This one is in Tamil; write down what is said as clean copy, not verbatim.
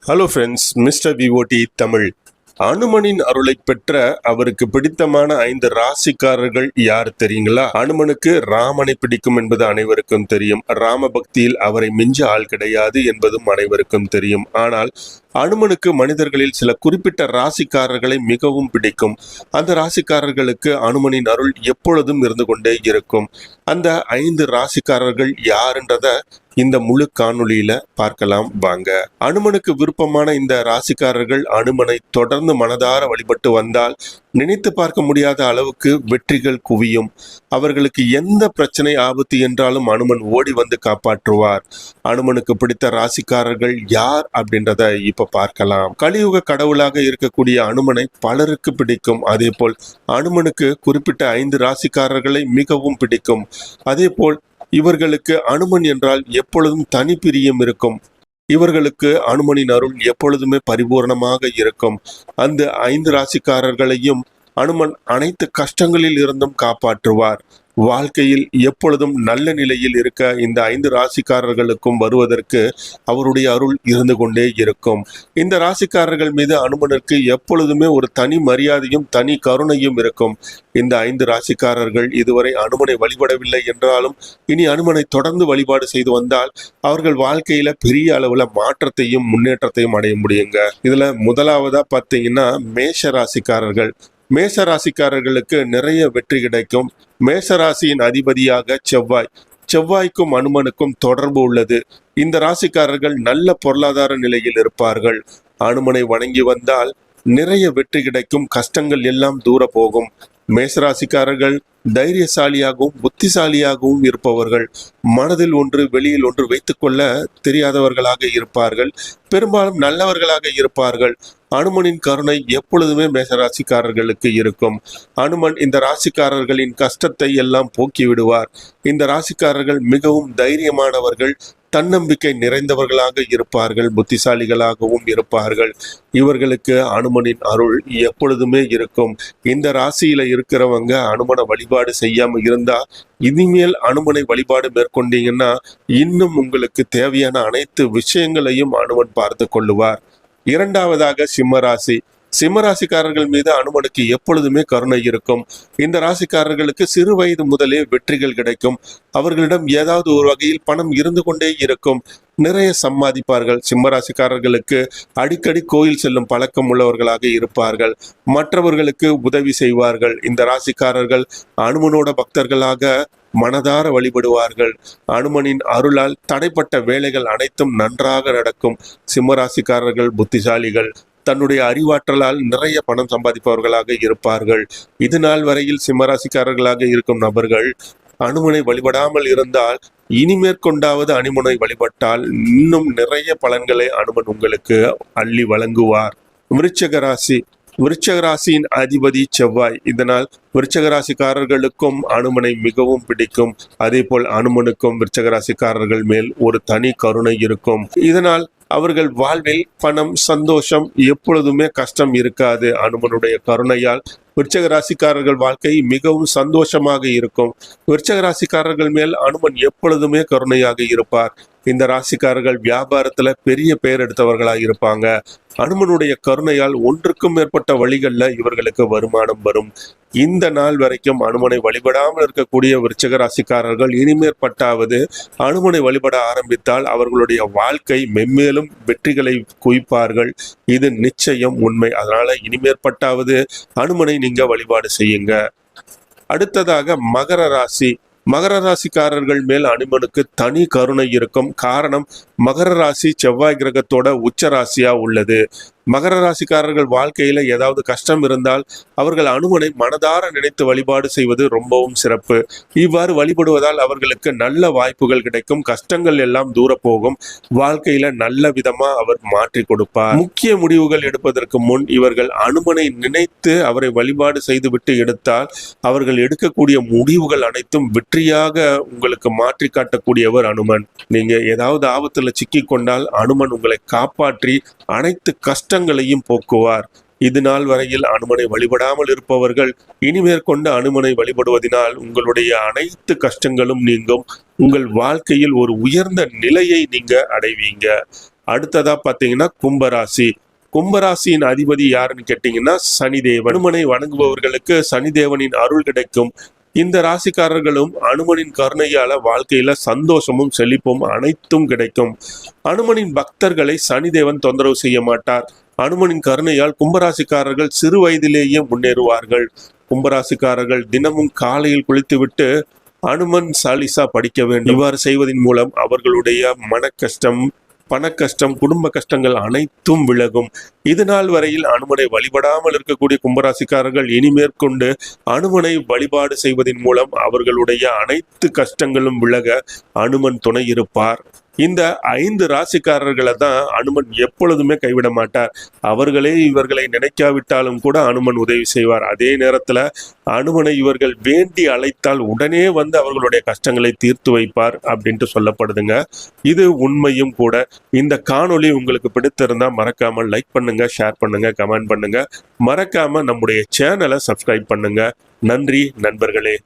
Hello friends, mister VOD Tamil. அனுமனின் அருளை பெற்ற அவருக்கு பிடித்தமான 5 ராசிக்காரர்கள் யார் தெரியுங்களா? அனுமனுக்கு ராமனை பிடிக்கும் என்பது அனைவருக்கும் தெரியும். ராம பக்தியில் அவரை மிஞ்ச ஆள் கிடையாது என்பதும் அனைவருக்கும் தெரியும். ஆனால் அனுமனுக்கு மனிதர்களில் சில குறிப்பிட்ட ராசிக்காரர்களை மிகவும் பிடிக்கும். அந்த ராசிக்காரர்களுக்கு அனுமனின் அருள் எப்பொழுதும் இருந்து கொண்டே இருக்கும். அந்த 5 ராசிக்காரர்கள் யாருன்றத இந்த முழு காணொளியில பார்க்கலாம் வாங்க. அனுமனுக்கு விருப்பமான இந்த ராசிக்காரர்கள் அனுமனை தொடர்ந்து மனதார வழிபட்டு வந்தால் நினைத்து பார்க்க முடியாத அளவுக்கு வெற்றிகள் குவியும். அவர்களுக்கு எந்த பிரச்சனை ஆபத்து என்றாலும் அனுமன் ஓடி வந்து காப்பாற்றுவார். அனுமனுக்கு பிடித்த ராசிக்காரர்கள் யார் அப்படின்றத இப்ப பார்க்கலாம். கலியுக கடவுளாக இருக்கக்கூடிய அனுமனை பலருக்கு பிடிக்கும். அதே போல் அனுமனுக்கு குறிப்பிட்ட 5 ராசிக்காரர்களை மிகவும் பிடிக்கும். அதே போல் இவர்களுக்கு அனுமன் என்றால் எப்பொழுதும் தனி பிரியம் இருக்கும். இவர்களுக்கு அனுமனின் அருள் எப்பொழுதுமே பரிபூர்ணமாக இருக்கும். அந்த 5 ராசிக்காரர்களையும் அனுமன் அனைத்து கஷ்டங்களில் இருந்தும் காப்பாற்றுவார். வாழ்க்கையில் எப்பொழுதும் நல்ல நிலையில் இருக்க இந்த 5 ராசிக்காரர்களுக்கும் வருவதற்கு அவருடைய அருள் இருந்து கொண்டே இருக்கும். இந்த ராசிக்காரர்கள் மீது அனுமனுக்கு எப்பொழுதுமே ஒரு தனி மரியாதையும் தனி கருணையும் இருக்கும். இந்த 5 ராசிக்காரர்கள் இதுவரை அனுமனை வழிபடவில்லை என்றாலும் இனி அனுமனை தொடர்ந்து வழிபாடு செய்து வந்தால் அவர்கள் வாழ்க்கையில பெரிய அளவுல மாற்றத்தையும் முன்னேற்றத்தையும் அடைய முடியுங்க. இதுல முதலாவதா பார்த்தீங்கன்னா மேஷ ராசிக்காரர்கள். மேச ராசிக்காரர்களுக்கு நிறைய வெற்றி கிடைக்கும். மேசராசியின் அதிபதியாக செவ்வாய்க்கும் அனுமனுக்கும் தொடர்பு உள்ளது. இந்த ராசிக்காரர்கள் நல்ல பொருளாதார நிலையில் இருப்பார்கள். அனுமனை வணங்கி வந்தால் நிறைய வெற்றி கிடைக்கும். கஷ்டங்கள் எல்லாம் தூர போகும். மேசராசிக்காரர்கள் தைரியசாலியாகவும் புத்திசாலியாகவும் இருப்பவர்கள். மனதில் ஒன்று வெளியில் ஒன்று வைத்துக்கொள்ள தெரியாதவர்களாக இருப்பார்கள். பெரும்பாலும் நல்லவர்களாக இருப்பார்கள். அனுமனின் கருணை எப்பொழுதுமே மேசராசிக்காரர்களுக்கு இருக்கும். அனுமன் இந்த ராசிக்காரர்களின் கஷ்டத்தை எல்லாம் போக்கி விடுவார். இந்த ராசிக்காரர்கள் மிகவும் தைரியமானவர்கள், தன்னம்பிக்கை நிறைந்தவர்களாக இருப்பார்கள், புத்திசாலிகளாகவும் இருப்பார்கள். இவர்களுக்கு அனுமனின் அருள் எப்பொழுதுமே இருக்கும். இந்த ராசியில இருக்கிறவங்க அனுமனை வழிபாடு செய்யாம இருந்தா இனிமேல் அனுமனை வழிபாடு மேற்கொண்டீங்கன்னா இன்னும் உங்களுக்கு தேவையான அனைத்து விஷயங்களையும் அனுமன் பார்த்து கொள்ளுவார். இரண்டாவதாக சிம்மராசி. சிம்மராசிக்காரர்கள் மீது அனுமனுக்கு எப்பொழுதுமே கருணை இருக்கும். இந்த ராசிக்காரர்களுக்கு சிறு வயது முதலே வெற்றிகள் கிடைக்கும். அவர்களிடம் ஏதாவது ஒரு வகையில் பணம் இருந்து கொண்டே இருக்கும். நிறைய சம்பாதிப்பார்கள். சிம்மராசிக்காரர்களுக்கு அடிக்கடி கோயில் செல்லும் பழக்கம் உள்ளவர்களாக இருப்பார்கள். மற்றவர்களுக்கு உதவி செய்வார்கள். இந்த ராசிக்காரர்கள் அனுமனோட பக்தர்களாக மனதார வழிபடுவார்கள். அனுமனின் அருளால் தடைப்பட்ட வேலைகள் அனைத்தும் நன்றாக நடக்கும். சிம்மராசிக்காரர்கள் புத்திசாலிகள். தன்னுடைய அறிவாற்றலால் நிறைய பணம் சம்பாதிப்பவர்களாக இருப்பார்கள். இது நாள் வரையில் சிம்மராசிக்காரர்களாக இருக்கும் நபர்கள் அனுமனை வழிபடாமல் இருந்தால் இனிமேற்கொண்டாவது அனுமனை வழிபட்டால் இன்னும் நிறைய பலன்களை அனுமன் உங்களுக்கு அள்ளி வழங்குவார். விருச்சிக ராசி. விருச்சிக ராசியின் அதிபதி செவ்வாய். இதனால் விருச்சிக ராசிக்காரர்களுக்கும் அனுமனை மிகவும் பிடிக்கும். அதே போல் அனுமனுக்கும் விருச்சிக ராசிக்காரர்கள் மேல் ஒரு தனி கருணை இருக்கும். இதனால் அவர்கள் வாழ்வில் பணம், சந்தோஷம், எப்பொழுதுமே கஷ்டம் இருக்காது. அனுமனுடைய கருணையால் விருச்சிக ராசிக்காரர்கள் வாழ்க்கை மிகவும் சந்தோஷமாக இருக்கும். விருச்சிக ராசிக்காரர்கள் மேல் அனுமன் எப்பொழுதுமே கருணையாக இருப்பார். இந்த ராசிக்காரர்கள் வியாபாரத்துல பெரிய பெயர் எடுத்தவர்களாக இருப்பாங்க. அனுமனுடைய கருணையால் ஒன்றுக்கும் மேற்பட்ட வழிகள்ல இவர்களுக்கு வருமானம் வரும். இந்த நாள் வரைக்கும் அனுமனை வழிபடாமல் இருக்கக்கூடிய விருச்சிக ராசிக்காரர்கள் இனிமேற்பட்டாவது அனுமனை வழிபட ஆரம்பித்தால் அவர்களுடைய வாழ்க்கை மென்மேலும் வெற்றிகளை குவிப்பார்கள். இது நிச்சயம் உண்மை. அதனால இனிமேற்பட்டாவது அனுமனை நீங்க வழிபாடு செய்யுங்க. அடுத்ததாக மகர ராசி. மகர ராசிக்காரர்கள் மேல் அனுமனுக்கு தனி கருணை இருக்கும். காரணம், மகர ராசி செவ்வாய் கிரகத்தோட உச்ச ராசியா உள்ளது. மகர ராசிக்காரர்கள் வாழ்க்கையில ஏதாவது கஷ்டம் இருந்தால் அவர்கள் அனுமனை மனதார நினைத்து வழிபாடு செய்வது ரொம்பவும் சிறப்பு. இவ்வாறு வழிபடுவதால் அவர்களுக்கு நல்ல வாய்ப்புகள் கிடைக்கும். கஷ்டங்கள் எல்லாம் தூர போகும். வாழ்க்கையில நல்ல விதமா அவர் மாற்றி கொடுப்பார். முக்கிய முடிவுகள் எடுப்பதற்கு முன் இவர்கள் அனுமனை நினைத்து அவரை வழிபாடு செய்துவிட்டு எடுத்தால் அவர்கள் எடுக்கக்கூடிய முடிவுகள் அனைத்தும் வெற்றியாக உங்களுக்கு மாற்றி காட்டக்கூடியவர் அனுமன். நீங்க ஏதாவது ஆபத்துல சிக்கி கொண்டால் அனுமன் உங்களை காப்பாற்றி அனைத்து கஷ்டங்களையும் போக்குவார். இது நாள் வரையில் அனுமனை வழிபடாமல் இருப்பவர்கள் இனிமேற்கொண்டு அனுமனை வழிபடுவதனால் உங்களுடைய அனைத்து கஷ்டங்களும் நீங்கும். உங்கள் வாழ்க்கையில் ஒரு உயர்ந்த நிலையை நீங்க அடைவீங்க. அடுத்ததா பாத்தீங்கன்னா கும்பராசி. கும்பராசியின் அதிபதி யாருன்னு கேட்டீங்கன்னா சனிதேவன். அனுமனை வணங்குபவர்களுக்கு சனிதேவனின் அருள் கிடைக்கும். இந்த ராசிக்காரர்களும் அனுமனின் கருணையால வாழ்க்கையில சந்தோஷமும் செழிப்பும் அனைத்தும் கிடைக்கும். அனுமனின் பக்தர்களை சனிதேவன் தொந்தரவு செய்ய மாட்டார். அனுமனின் கருணையால் கும்பராசிக்காரர்கள் சிறு வயதிலேயே முன்னேறுவார்கள். கும்பராசிக்காரர்கள் தினமும் காலையில் குளித்துவிட்டு அனுமன் சாலிசா படிக்க வேண்டும். இவ்வாறு செய்வதன் மூலம் அவர்களுடைய மன கஷ்டம், பண கஷ்டம், குடும்ப கஷ்டங்கள் அனைத்தும் விலகும். இது நாள் வரையில் அனுமனை வழிபடாமல் இருக்கக்கூடிய கும்பராசிக்காரர்கள் இனிமேற்கொண்டு அனுமனை வழிபாடு செய்வதன் மூலம் அவர்களுடைய அனைத்து கஷ்டங்களும் விலக அனுமன் துணை இருப்பார். இந்த 5 ராசிக்காரர்களை தான் அனுமன் எப்பொழுதுமே கைவிட மாட்டார். அவர்களே இவர்களை நினைக்காவிட்டாலும் கூட அனுமன் உதவி செய்வார். அதே நேரத்துல அனுமனை இவர்கள் வேண்டி அழைத்தால் உடனே வந்து அவர்களுடைய கஷ்டங்களை தீர்த்து வைப்பார் அப்படின்ட்டு சொல்லப்படுதுங்க. இது உண்மையும் கூட. இந்த காணொளி உங்களுக்கு பிடித்திருந்தா மறக்காம லைக் பண்ணுங்க, ஷேர் பண்ணுங்க, கமெண்ட் பண்ணுங்க. மறக்காம நம்முடைய சேனலை சப்ஸ்கிரைப் பண்ணுங்க. நன்றி நண்பர்களே.